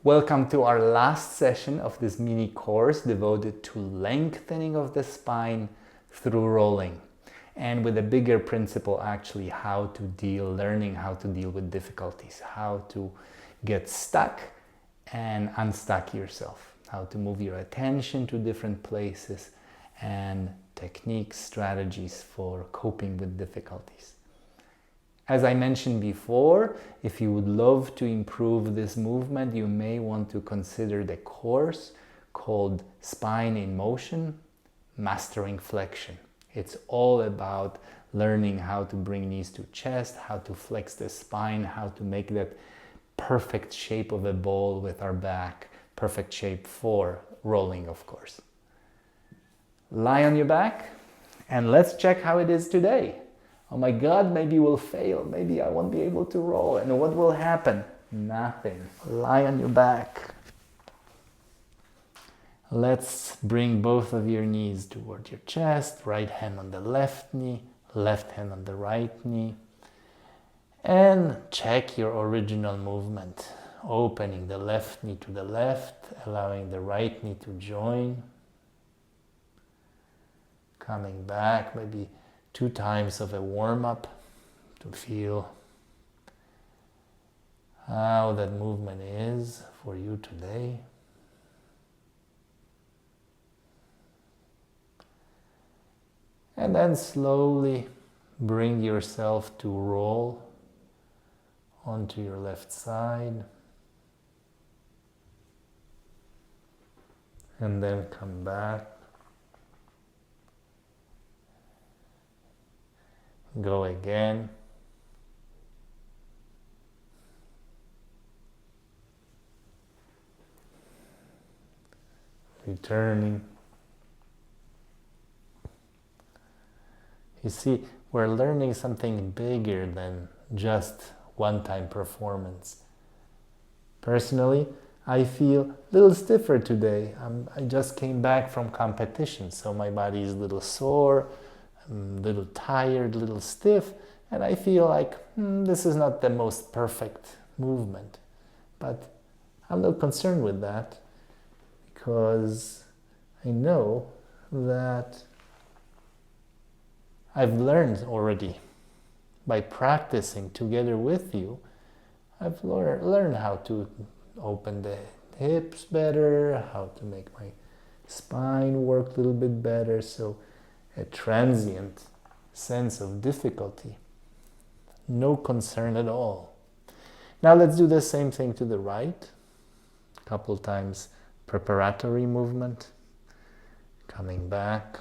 Welcome to our last session of this mini course devoted to lengthening of the spine through rolling, and with a bigger principle, actually learning how to deal with difficulties, how to get stuck and unstuck yourself, how to move your attention to different places, and techniques, strategies for coping with difficulties. As I mentioned before, if you would love to improve this movement, you may want to consider the course called Spine in Motion, Mastering Flexion. It's all about learning how to bring knees to chest, how to flex the spine, how to make that perfect shape of a ball with our back, perfect shape for rolling, of course. Lie on your back and let's check how it is today. Oh my God, maybe we'll fail. Maybe I won't be able to roll. And what will happen? Nothing. Lie on your back. Let's bring both of your knees toward your chest. Right hand on the left knee, left hand on the right knee. And check your original movement. Opening the left knee to the left, allowing the right knee to join. Coming back, maybe 2 times of a warm-up to feel how that movement is for you today. And then slowly bring yourself to roll onto your left side. And then come back. Go again. Returning. You see, we're learning something bigger than just one-time performance. Personally, I feel a little stiffer today. I just came back from competition, so my body is a little sore, a little tired, a little stiff, and I feel like this is not the most perfect movement. But I'm not concerned with that because I know that I've learned already by practicing together with you. I've learned how to open the hips better, how to make my spine work a little bit better, so a transient sense of difficulty. No concern at all. Now let's do the same thing to the right. A couple times preparatory movement. Coming back.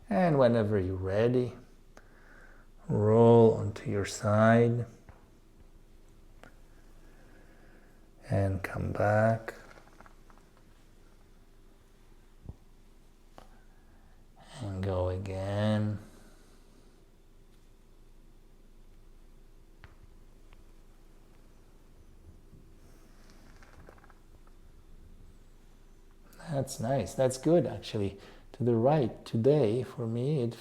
And whenever you're ready, roll onto your side and come back. And go again. That's nice. That's good, actually. To the right, today, for me, it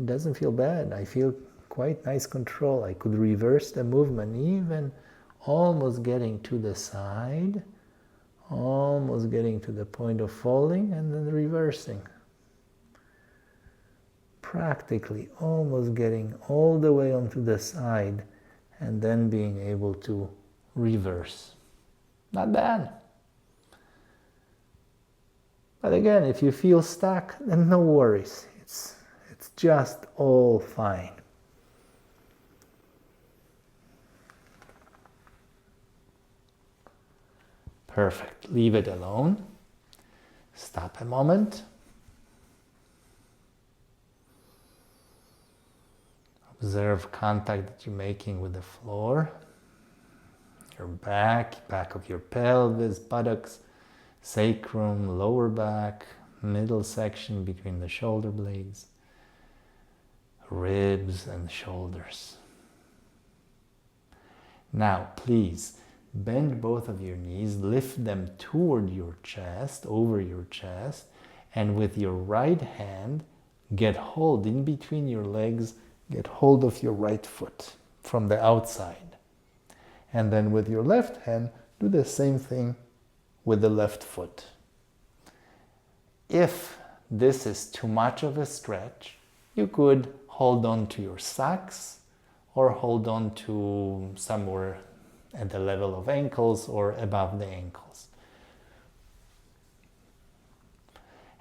doesn't feel bad. I feel quite nice control. I could reverse the movement, even almost getting to the side, almost getting to the point of falling, and then reversing. Practically almost getting all the way onto the side, and then being able to reverse. Not bad. But again, if you feel stuck, then no worries. It's just all fine. Perfect. Leave it alone. Stop a moment. Observe contact that you're making with the floor. Your back of your pelvis, buttocks, sacrum, lower back, middle section between the shoulder blades, ribs and shoulders. Now, please Bend both of your knees, lift them toward your chest, over your chest, and with your right hand, get hold in between your legs, get hold of your right foot from the outside. And then with your left hand, do the same thing with the left foot. If this is too much of a stretch, you could hold on to your socks or hold on to somewhere at the level of ankles or above the ankles.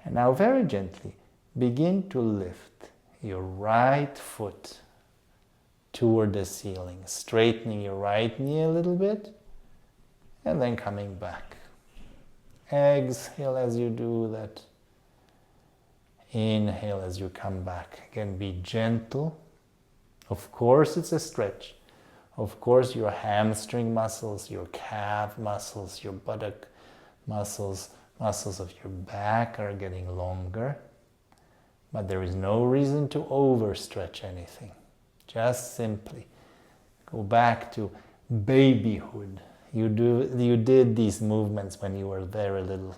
And now very gently begin to lift your right foot toward the ceiling, straightening your right knee a little bit and then coming back. Exhale as you do that. Inhale as you come back. Again, be gentle. Of course, it's a stretch. Of course, your hamstring muscles, your calf muscles, your buttock muscles, muscles of your back are getting longer. But there is no reason to overstretch anything. Just simply go back to babyhood. You did these movements when you were very little.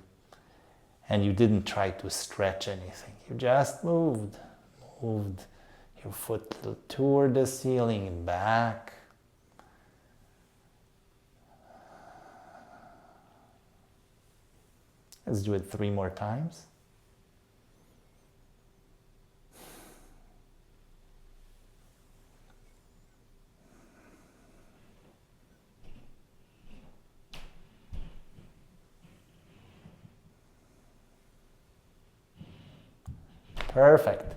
And you didn't try to stretch anything. You just moved your foot a little toward the ceiling and back. Let's do it 3 more times. Perfect.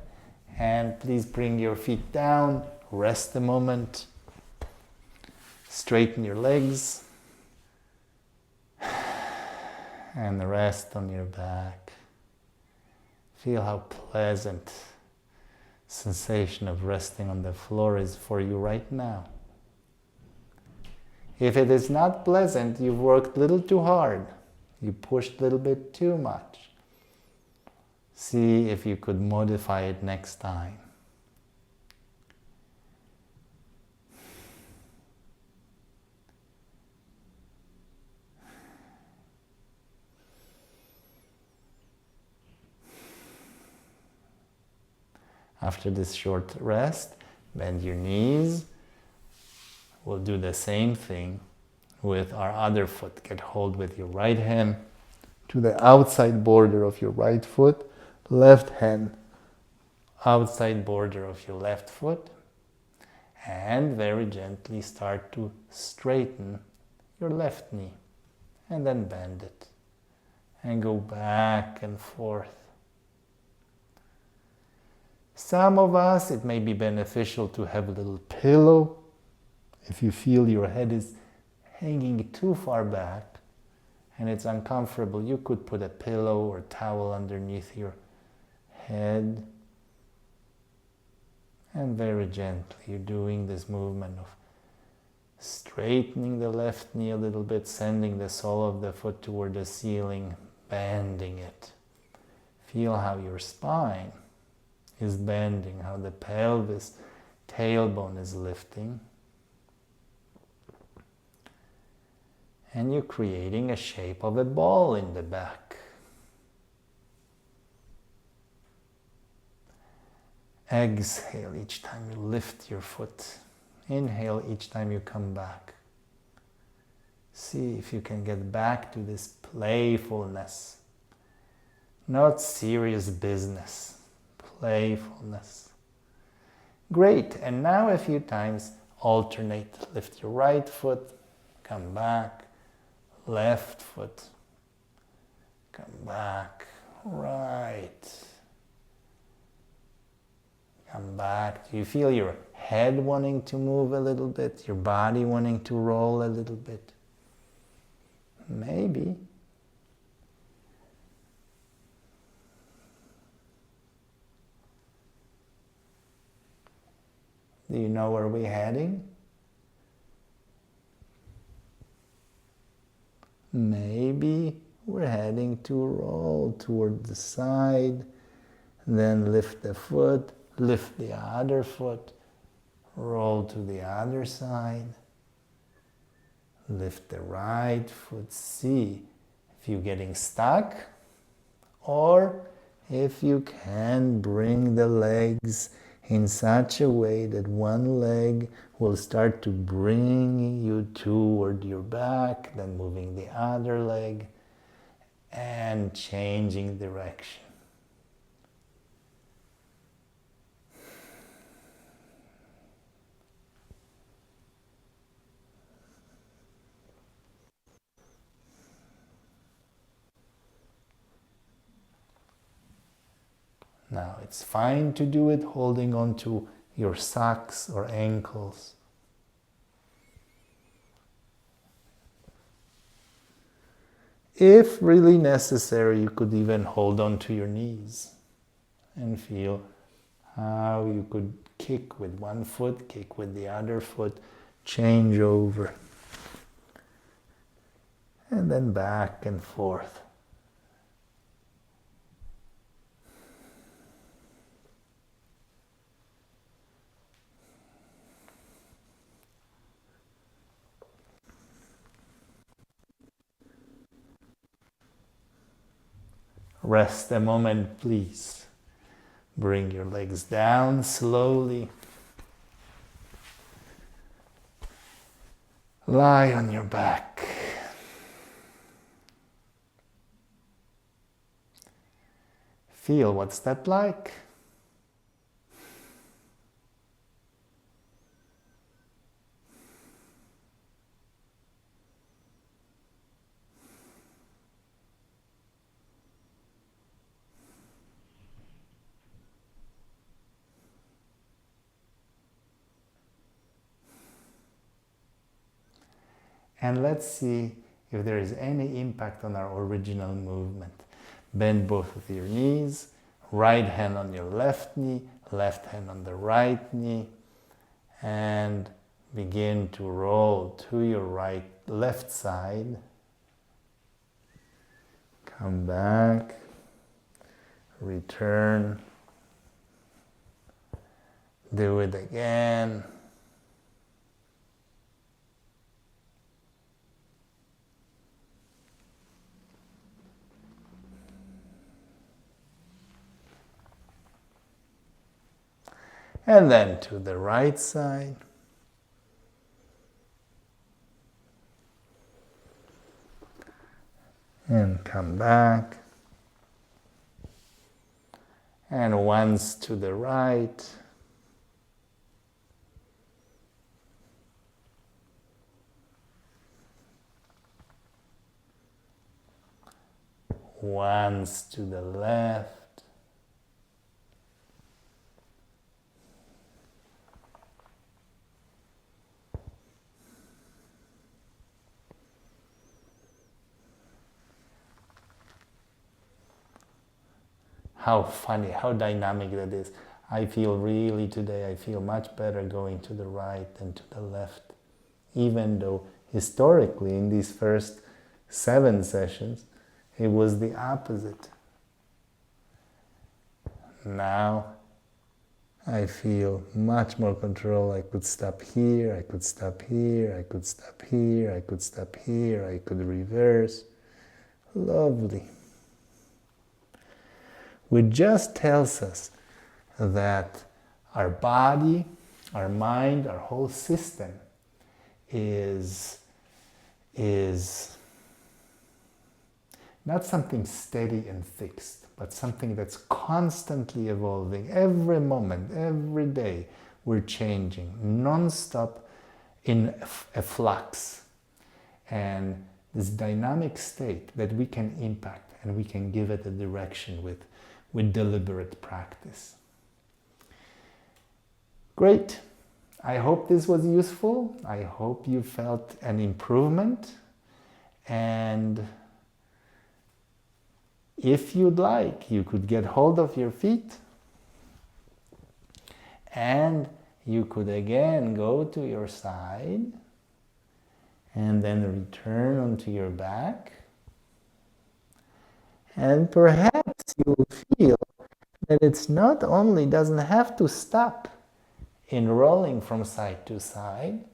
And please bring your feet down, rest a moment, straighten your legs, and rest on your back. Feel how pleasant sensation of resting on the floor is for you right now. If it is not pleasant, you've worked a little too hard. You pushed a little bit too much. See if you could modify it next time. After this short rest, bend your knees. We'll do the same thing with our other foot. Get hold with your right hand to the outside border of your right foot. Left hand, outside border of your left foot, and very gently start to straighten your left knee and then bend it and go back and forth. Some of us, it may be beneficial to have a little pillow. If you feel your head is hanging too far back and it's uncomfortable, you could put a pillow or towel underneath your head, and very gently you're doing this movement of straightening the left knee a little bit, sending the sole of the foot toward the ceiling, bending it. Feel how your spine is bending, how the pelvis, tailbone is lifting, and you're creating a shape of a ball in the back. Exhale each time you lift your foot. Inhale each time you come back. See if you can get back to this playfulness. Not serious business. Playfulness. Great. And now a few times alternate. Lift your right foot. Come back. Left foot. Come back. Right. Come back. Do you feel your head wanting to move a little bit? Your body wanting to roll a little bit? Maybe. Do you know where we're heading? Maybe we're heading to roll toward the side, then lift the foot, lift the other foot, roll to the other side, Lift the right foot. See if you're getting stuck, or if you can bring the legs in such a way that one leg will start to bring you toward your back, then moving the other leg and changing direction. Now it's fine to do it holding on to your socks or ankles. If really necessary, you could even hold on to your knees and feel how you could kick with one foot, kick with the other foot, change over, and then back and forth. Rest a moment, please. Bring your legs down slowly. Lie on your back. Feel what's that like? And let's see if there is any impact on our original movement. Bend both of your knees, right hand on your left knee, left hand on the right knee, and begin to roll to your left side. Come back, return, do it again. And then to the right side. And come back. And once to the right. Once to the left. How funny, how dynamic that is. I feel really today, I feel much better going to the right than to the left. Even though historically in these first 7 sessions, it was the opposite. Now I feel much more control. I could stop here, I could stop here, I could stop here, I could stop here, I could reverse. Lovely. Which just tells us that our body, our mind, our whole system is not something steady and fixed, but something that's constantly evolving. Every moment, every day, we're changing, non-stop in a flux. And this dynamic state that we can impact and we can give it a direction with deliberate practice. Great. I hope this was useful. I hope you felt an improvement. And if you'd like, you could get hold of your feet and you could again go to your side and then return onto your back. And perhaps you will feel that it's not only doesn't have to stop in rolling from side to side,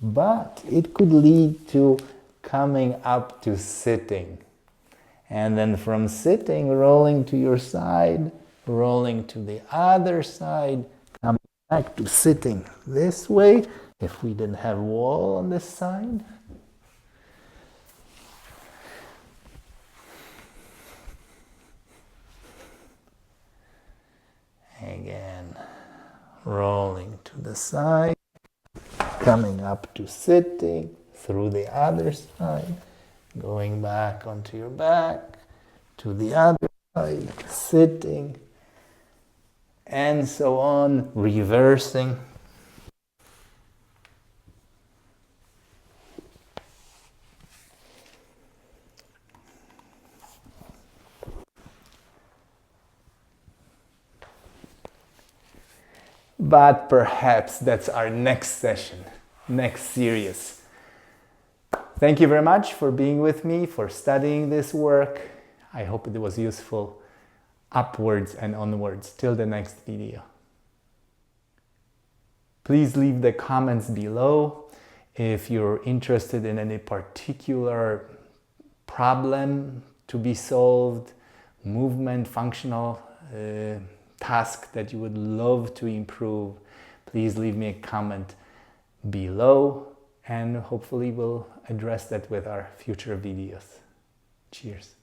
but it could lead to coming up to sitting. And then from sitting, rolling to your side, rolling to the other side, coming back to sitting this way. If we didn't have wall on this side. Again, rolling to the side, coming up to sitting, through the other side, going back onto your back, to the other side, sitting, and so on, reversing. But perhaps that's our next session, next series. Thank you very much for being with me, for studying this work. I hope it was useful. Upwards and onwards till the next video. Please leave the comments below if you're interested in any particular problem to be solved, movement, functional task that you would love to improve. Please leave me a comment below and hopefully we'll address that with our future videos. Cheers.